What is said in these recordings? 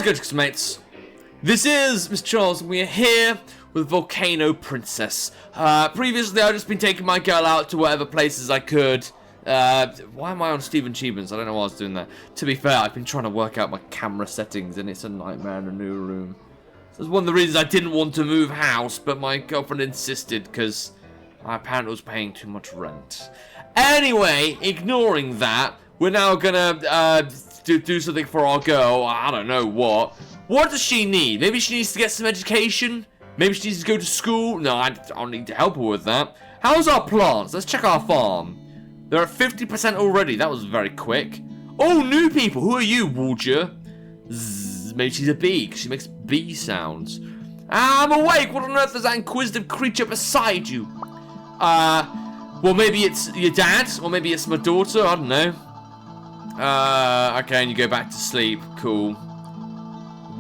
it going, mates? This is Mrjacharles, and we are here with Volcano Princess. Previously, I've just been taking my girl out to whatever places I could. Why am I on Steven Achievements? I don't know why I was doing that. To be fair, I've been trying to work out my camera settings, and it's a nightmare in a new room. So it's one of the reasons I didn't want to move house, but my girlfriend insisted because I apparently was paying too much rent. Anyway, ignoring that, we're now gonna do something for our girl. I don't know what. What does she need? Maybe she needs to get some education? Maybe she needs to go to school? No, I'll need to help her with that. How's our plants? Let's check our farm. They're at 50% already. That was very quick. Oh, new people. Who are you, Woolger? Zzz, maybe she's a bee, because she makes bee sounds. I'm awake. What on earth is that inquisitive creature beside you? Well, maybe it's your dad, or maybe it's my daughter. I don't know. Okay, and you go back to sleep. Cool.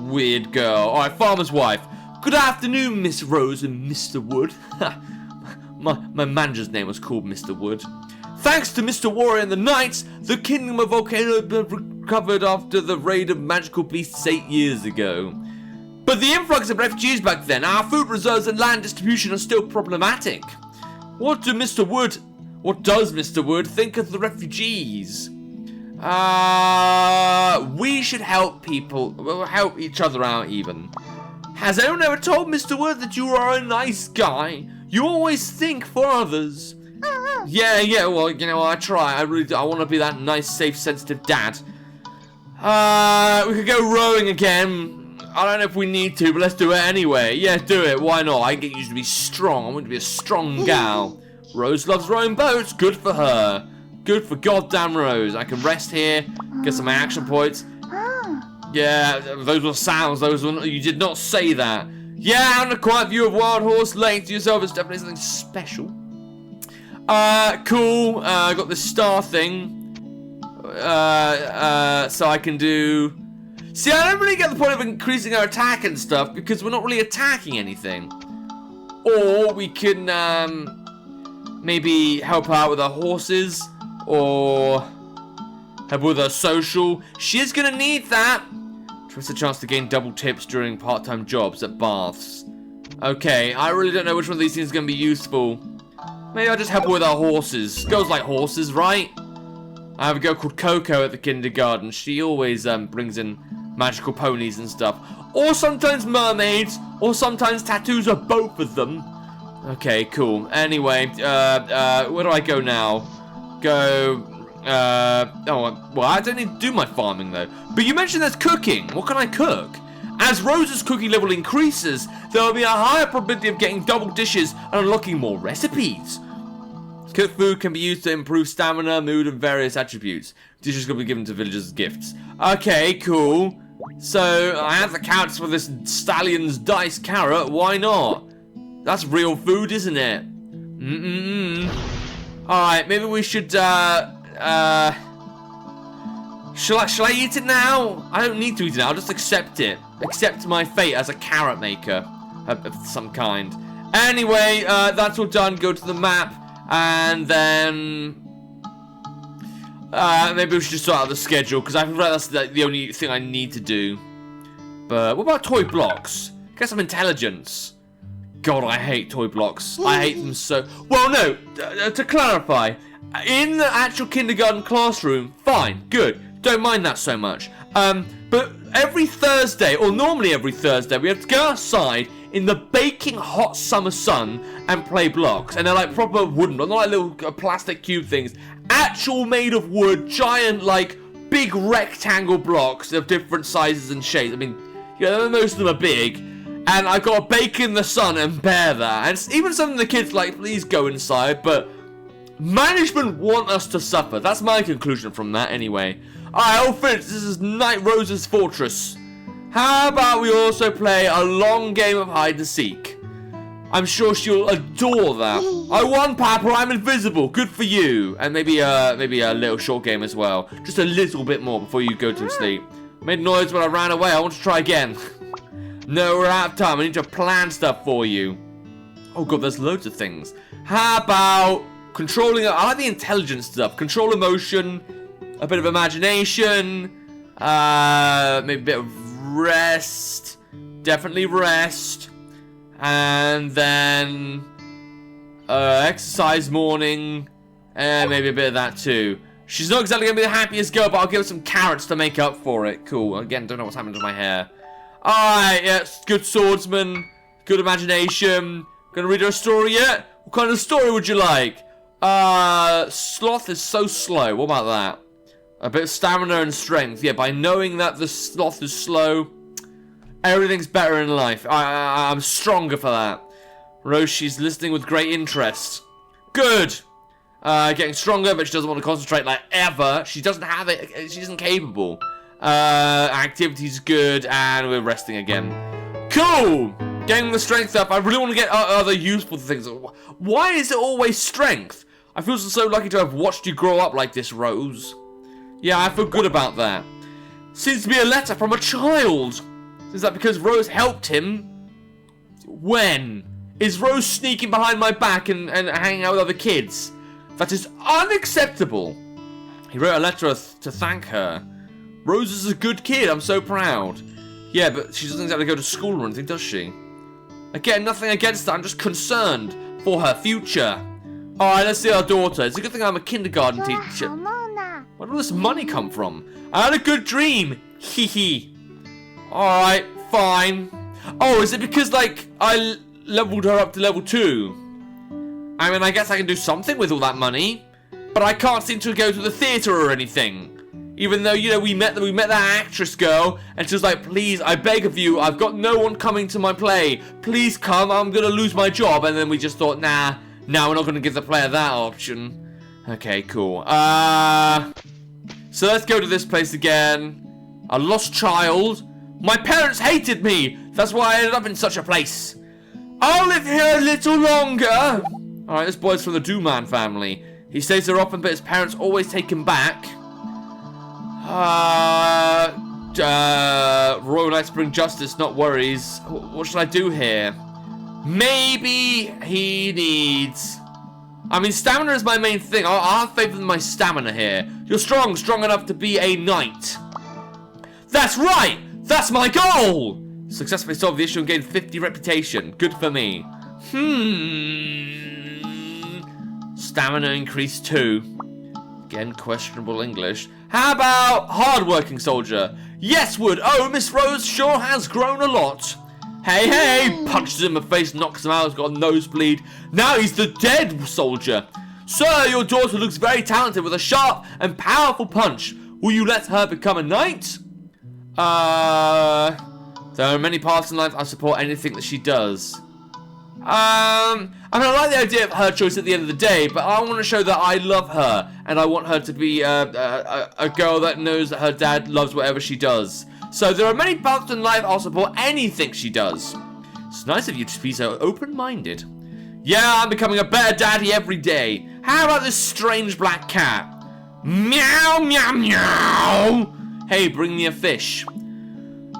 Weird girl. Alright, farmer's wife. Good afternoon, Miss Rose and Mr. Wood. my manager's name was called Mr. Wood. Thanks to Mr. Warrior and the Knights, the kingdom of Volcano had been recovered after the raid of magical beasts 8 years ago. But the influx of refugees back then, our food reserves and land distribution are still problematic. What does Mr. Wood think of the refugees? We should help people. We'll help each other out even. Has anyone ever told Mr. Wood that you are a nice guy? You always think for others. Yeah, well, you know, I try. I want to be that nice, safe, sensitive dad. We could go rowing again. I don't know if we need to, but let's do it anyway. Yeah, do it. Why not? I get you to be strong. I want to be a strong gal. Rose loves rowing boats. Good for her. Good for goddamn Rose. I can rest here, get some action points. Yeah, those were sounds. You did not say that. Yeah, having a quiet view of Wild Horse Lake to yourself is definitely something special. Cool. I got this star thing. So I can do. See, I don't really get the point of increasing our attack and stuff because we're not really attacking anything. Or we can maybe help out with our horses. Or help with her social. She is going to need that. Trust a chance to gain double tips during part-time jobs at baths. Okay, I really don't know which one of these things is going to be useful. Maybe I'll just help her with our horses. Girls like horses, right? I have a girl called Coco at the kindergarten. She always brings in magical ponies and stuff. Or sometimes mermaids. Or sometimes tattoos, or both of them. Okay, cool. Anyway, where do I go now? Well, I don't need to do my farming though. But you mentioned there's cooking. What can I cook? As Rose's cooking level increases, there will be a higher probability of getting double dishes and unlocking more recipes. Cooked food can be used to improve stamina, mood, and various attributes. Dishes can be given to villagers as gifts. Okay, cool. So I have the carrots for this stallion's diced carrot. Why not? That's real food, isn't it? Alright, maybe we should, shall I eat it now? I don't need to eat it now, I'll just accept it. Accept my fate as a carrot maker of some kind. Anyway, that's all done. Go to the map, and then maybe we should just sort out the schedule, because I feel like that's the only thing I need to do. But what about toy blocks? Get some intelligence. God, I hate toy blocks. I hate them so... Well, no, to clarify, in the actual kindergarten classroom, fine, good. Don't mind that so much. But every Thursday, or normally every Thursday, we have to go outside in the baking hot summer sun and play blocks. And they're like proper wooden, not like little plastic cube things. Actual made of wood, giant, like, big rectangle blocks of different sizes and shapes. I mean, yeah, most of them are big. And I gotta bake in the sun and bear that. And it's even some of the kids like, please go inside, but management want us to suffer. That's my conclusion from that anyway. Alright, all finished. This is Night Rose's Fortress. How about we also play a long game of hide and seek? I'm sure she'll adore that. I won, Papa, I'm invisible. Good for you. And maybe a little short game as well. Just a little bit more before you go to sleep. Made noise when I ran away. I want to try again. No, we're out of time. I need to plan stuff for you. Oh god, there's loads of things. How about controlling... I like the intelligence stuff. Control emotion, a bit of imagination, maybe a bit of rest. Definitely rest. And then exercise morning. And maybe a bit of that too. She's not exactly going to be the happiest girl, but I'll give her some carrots to make up for it. Cool. Again, don't know what's happening to my hair. Alright, yes. Good swordsman. Good imagination. Gonna read her a story yet? What kind of story would you like? Sloth is so slow. What about that? A bit of stamina and strength. Yeah, by knowing that the sloth is slow, everything's better in life. I'm stronger for that. Rose, she's listening with great interest. Good. Getting stronger, but she doesn't want to concentrate like ever. She doesn't have it. She isn't capable. Activity's good, and we're resting again. Cool. Getting the strength up. I really want to get other useful things. Why is it always strength? I feel so lucky to have watched you grow up like this, Rose. Yeah, I feel good about that. Seems to be a letter from a child. Is that because Rose helped him? When? Is Rose sneaking behind my back and hanging out with other kids? That is unacceptable. He wrote a letter to thank her. Rose is a good kid. I'm so proud. Yeah, but she doesn't exactly go to school or anything, does she? Again, nothing against that. I'm just concerned for her future. Alright, let's see our daughter. It's a good thing I'm a kindergarten teacher. Where did all this money come from? I had a good dream. Hee hee. Alright, fine. Oh, is it because, like, I leveled her up to level 2? I mean, I guess I can do something with all that money. But I can't seem to go to the theater or anything. Even though, you know, we met that actress girl, and she was like, please, I beg of you, I've got no one coming to my play. Please come, I'm going to lose my job. And then we just thought, nah, we're not going to give the player that option. Okay, cool. So let's go to this place again. A lost child. My parents hated me. That's why I ended up in such a place. I'll live here a little longer. Alright, this boy's from the Dooman family. He stays there often, but his parents always take him back. Royal Knights bring justice, not worries. What should I do here? Maybe he needs... I mean, stamina is my main thing. I'll have faith in my stamina here. You're strong enough to be a knight. That's right! That's my goal! Successfully solved the issue and gained 50 reputation. Good for me. Stamina increased 2. Again, questionable English. How about hard-working soldier? Yes, Wood. Oh, Miss Rose sure has grown a lot. Hey! Punches him in the face, knocks him out, he's got a nosebleed. Now he's the dead soldier. Sir, your daughter looks very talented with a sharp and powerful punch. Will you let her become a knight? There are many paths in life. I support anything that she does. I mean, I like the idea of her choice at the end of the day, but I want to show that I love her, and I want her to be a girl that knows that her dad loves whatever she does. So there are many paths in life. I'll support anything she does. It's nice of you to be so open-minded. Yeah, I'm becoming a better daddy every day. How about this strange black cat? Meow, meow, meow. Hey, bring me a fish.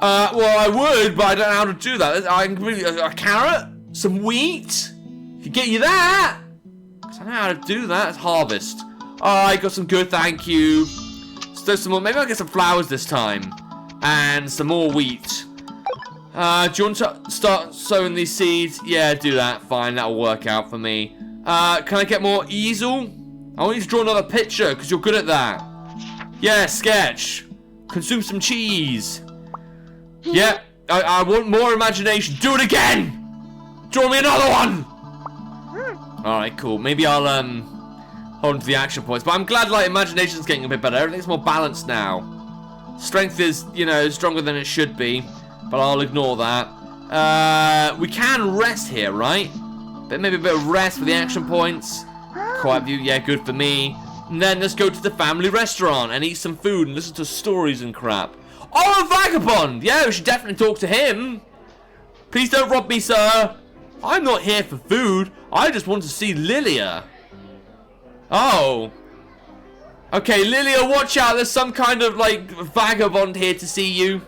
Well, I would, but I don't know how to do that. I can bring you a carrot, some wheat. Can get you that. I don't know how to do that. It's harvest. I got some good, thank you. So some more. Maybe I'll get some flowers this time. And some more wheat. Do you want to start sowing these seeds? Yeah, do that. Fine, that'll work out for me. Can I get more easel? I want you to draw another picture, because you're good at that. Yeah, sketch. Consume some cheese. Yeah, I want more imagination. Do it again! Draw me another one! Alright, cool. Maybe I'll, hold on to the action points. But I'm glad, like, imagination's getting a bit better. Everything's more balanced now. Strength is, you know, stronger than it should be. But I'll ignore that. We can rest here, right? But maybe a bit of rest for the action points. Quiet view, yeah, good for me. And then let's go to the family restaurant and eat some food and listen to stories and crap. Oh, a vagabond! Yeah, we should definitely talk to him. Please don't rob me, sir. I'm not here for food. I just want to see Lilia. Oh. Okay, Lilia, watch out. There's some kind of, like, vagabond here to see you.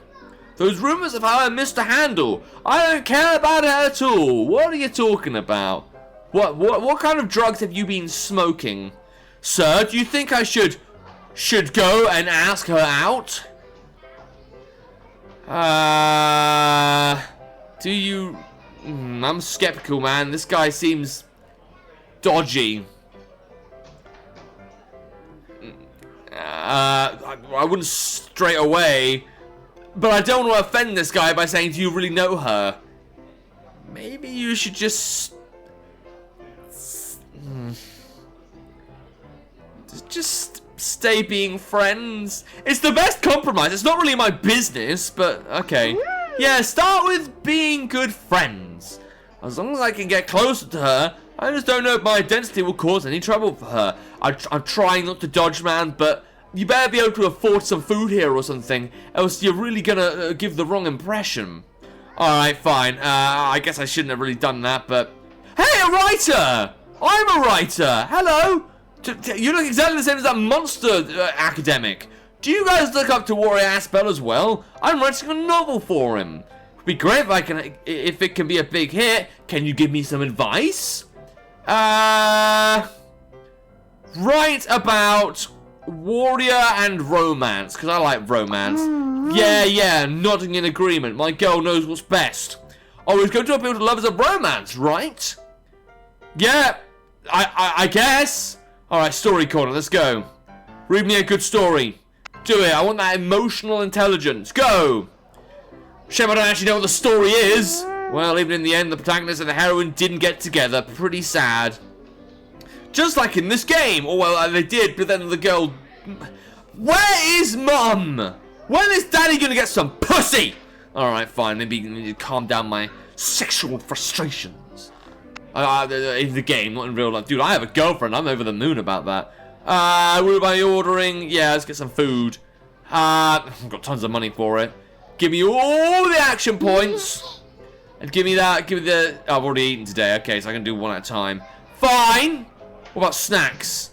Those rumors of how I missed a handle. I don't care about it at all. What are you talking about? What kind of drugs have you been smoking? Sir, do you think I should go and ask her out? Do you... I'm skeptical, man. This guy seems dodgy. I wouldn't straight away, but I don't want to offend this guy by saying, do you really know her? Maybe you should just... Just stay being friends. It's the best compromise. It's not really my business, but okay. Yeah, start with being good friends. As long as I can get closer to her, I just don't know if my identity will cause any trouble for her. I'm trying not to dodge, man, but you better be able to afford some food here or something, else you're really gonna give the wrong impression. Alright, fine. I guess I shouldn't have really done that, but... Hey, a writer! I'm a writer! Hello! You look exactly the same as that monster academic. Do you guys look up to Warrior Aspel as well? I'm writing a novel for him. It'd be great if it can be a big hit. Can you give me some advice? Write about warrior and romance, because I like romance. Yeah, nodding in agreement. My girl knows what's best. Always go to appeal to lovers of romance, right? Yeah, I guess. Alright, story corner, let's go. Read me a good story. Do it, I want that emotional intelligence. Go! Shame I don't actually know what the story is. Well, even in the end, the protagonist and the heroine didn't get together. Pretty sad. Just like in this game. Oh, well, they did, but then the girl... Where is Mum? When is Daddy gonna get some pussy? Alright, fine. Maybe you need to calm down my sexual frustrations. In the game, not in real life. Dude, I have a girlfriend. I'm over the moon about that. What am I ordering? Yeah, let's get some food. I've got tons of money for it. Give me all the action points. And give me that. Give me the... Oh, I've already eaten today. Okay, so I can do one at a time. Fine. What about snacks?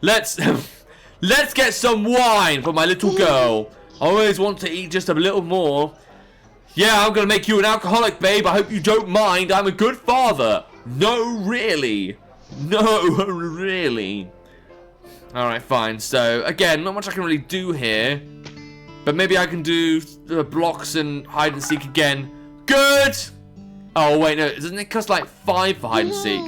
Let's get some wine for my little girl. I always want to eat just a little more. Yeah, I'm gonna make you an alcoholic, babe. I hope you don't mind. I'm a good father. No, really. No, really. Alright, fine. So, again, not much I can really do here. But maybe I can do blocks and hide and seek again. Good! Oh, wait, no. Doesn't it cost like 5 for hide and seek?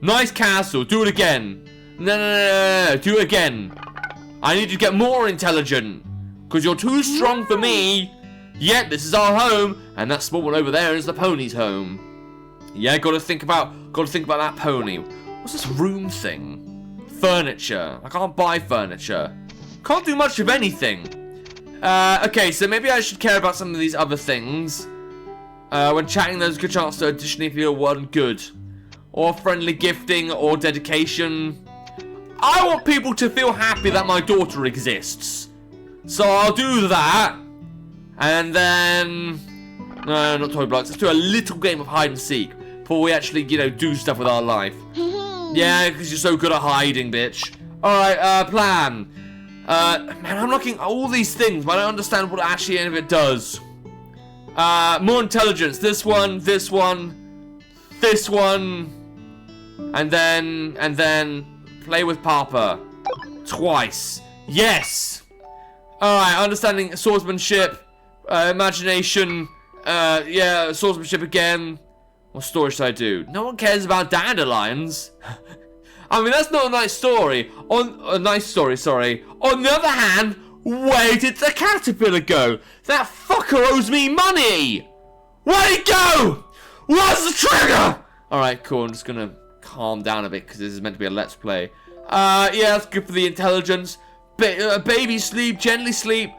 Nice castle. Do it again. No. Do it again. I need to get more intelligent. Because you're too strong for me. Yet, this is our home. And that small one over there is the pony's home. Yeah, gotta think about that pony. What's this room thing? Furniture. I can't buy furniture. Can't do much of anything. Okay, so maybe I should care about some of these other things. When chatting, there's a good chance to additionally feel one good. Or friendly gifting, or dedication. I want people to feel happy that my daughter exists. So I'll do that. And then... No, not toy blocks. Let's do a little game of hide and seek. Before we actually, do stuff with our life. Yeah, because you're so good at hiding, bitch. Alright, plan. Man, I'm looking at all these things, but I don't understand what actually any of it does. More intelligence. This one, this one, this one. And then play with Papa. Twice. Yes! Alright, understanding swordsmanship, imagination, yeah, swordsmanship again. What story should I do? No one cares about dandelions. I mean, that's not a nice story. On the other hand, where did the caterpillar go? That fucker owes me money. Where'd he go? What's the trigger? Alright, cool. I'm just gonna calm down a bit because this is meant to be a let's play. Yeah, that's good for the intelligence. Baby sleep, gently sleep.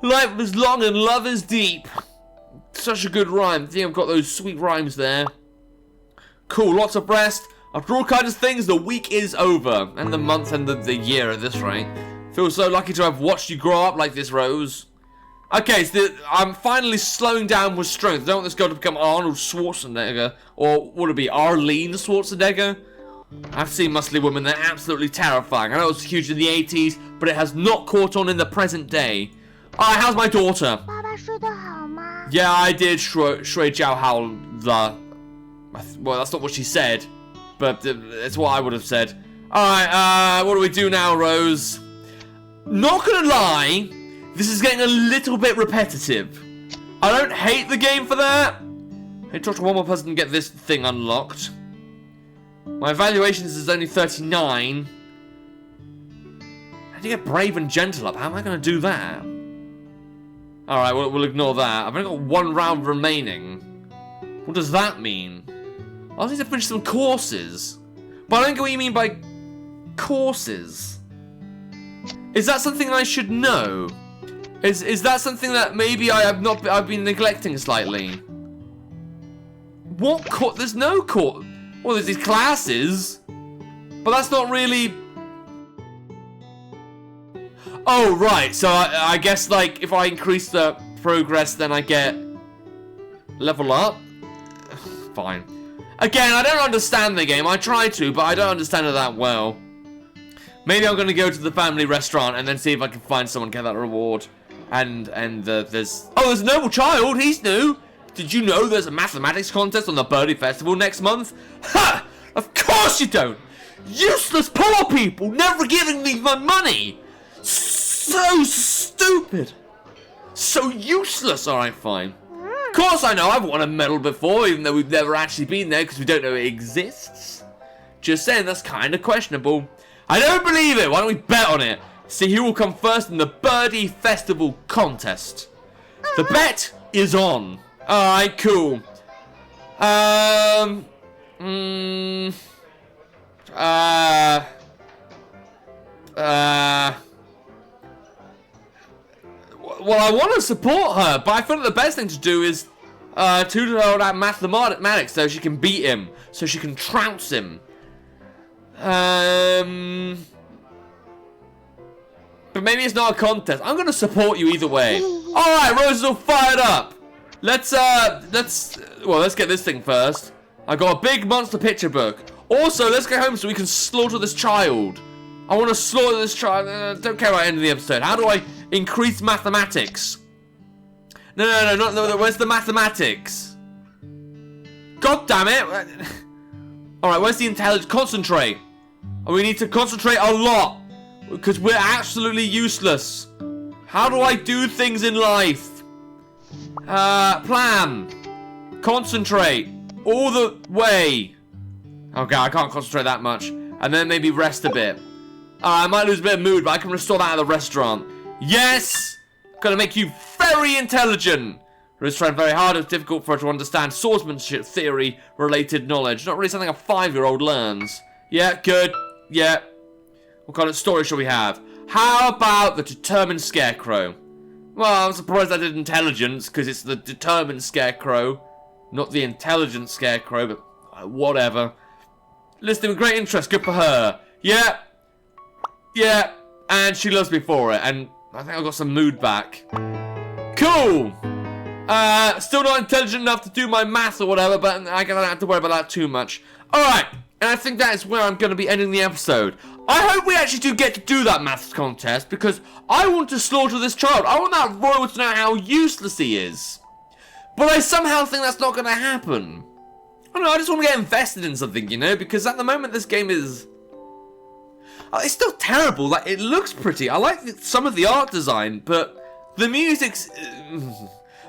Life is long and love is deep. Such a good rhyme. I think I've got those sweet rhymes there. Cool, lots of rest. After all kinds of things, the week is over. And the month and the year at this rate. Feel so lucky to have watched you grow up like this, Rose. Okay, so I'm finally slowing down with strength. I don't want this girl to become Arnold Schwarzenegger. Or would it be Arlene Schwarzenegger? I've seen muscly women, they're absolutely terrifying. I know it was huge in the 80s, but it has not caught on in the present day. Alright, how's my daughter? Yeah, I did shui jiao hao the... Well, that's not what she said. But it's what I would have said. Alright, what do we do now, Rose? Not gonna lie, this is getting a little bit repetitive. I don't hate the game for that. I talk to one more person to get this thing unlocked. My evaluation is only 39. How do you get brave and gentle up? How am I going to do that? Alright, we'll ignore that. I've only got 1 round remaining. What does that mean? I need to finish some courses. But I don't get what you mean by courses. Is that something I should know? Is that something that maybe I've been neglecting slightly? What course? There's no course. Well, there's these classes, but that's not really. Oh right, so I guess like if I increase the progress, then I get level up. Fine. Again, I don't understand the game. I try to, but I don't understand it that well. Maybe I'm gonna go to the family restaurant and then see if I can find someone get that reward. And there's a noble child. He's new. Did you know there's a mathematics contest on the Birdie Festival next month? Ha! Of course you don't. Useless poor people never giving me my money. So stupid. So useless. All right, fine. Of course I know. I've won a medal before, even though we've never actually been there because we don't know it exists. Just saying, that's kind of questionable. I don't believe it. Why don't we bet on it? See who will come first in the Birdie Festival contest. The bet is on. Alright, cool. Well, I want to support her, but I feel like the best thing to do is tutor her at mathematics so she can beat him, so she can trounce him. But maybe it's not a contest. I'm gonna support you either way. Alright, Rose is all fired up. Let's get this thing first. I got a big monster picture book. Also, let's go home so we can slaughter this child. I want to slaughter this child. Don't care about ending the episode. How do I increase mathematics? No, where's the mathematics? God damn it. Alright, where's the intelligence? Concentrate. And we need to concentrate a lot. Because we're absolutely useless. How do I do things in life? Plan. Concentrate. All the way. Okay, I can't concentrate that much. And then maybe rest a bit. I might lose a bit of mood, but I can restore that at the restaurant. Yes! Gonna make you very intelligent. Ruth's trying very hard. It's difficult for her to understand swordsmanship theory related knowledge. Not really something a 5-year-old learns. Yeah, good. Yeah. What kind of story shall we have? How about the determined scarecrow? Well, I'm surprised I did intelligence, because it's the determined scarecrow, not the intelligent scarecrow, but whatever. Listening with great interest, good for her. Yeah. Yeah. And she loves me for it, and I think I got some mood back. Cool. Still not intelligent enough to do my math or whatever, but I don't have to worry about that too much. Alright. And I think that is where I'm going to be ending the episode. I hope we actually do get to do that maths contest, because I want to slaughter this child. I want that royal to know how useless he is. But I somehow think that's not going to happen. I don't know, I just want to get invested in something, you know, because at the moment this game is... it's still terrible. Like, it looks pretty. I like some of the art design, but the music's...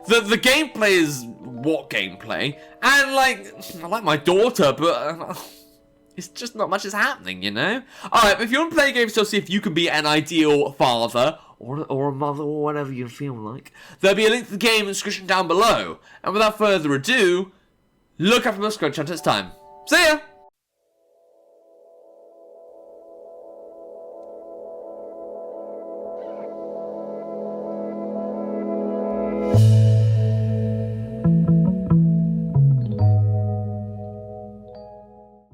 The gameplay is what gameplay? And, like, I like my daughter, but... it's just not much is happening, you know? Alright, but if you want to play games to see if you can be an ideal father, or a mother, or whatever you feel like, there'll be a link to the game in the description down below. And without further ado, look up for Mrjacharles. It's time. See ya!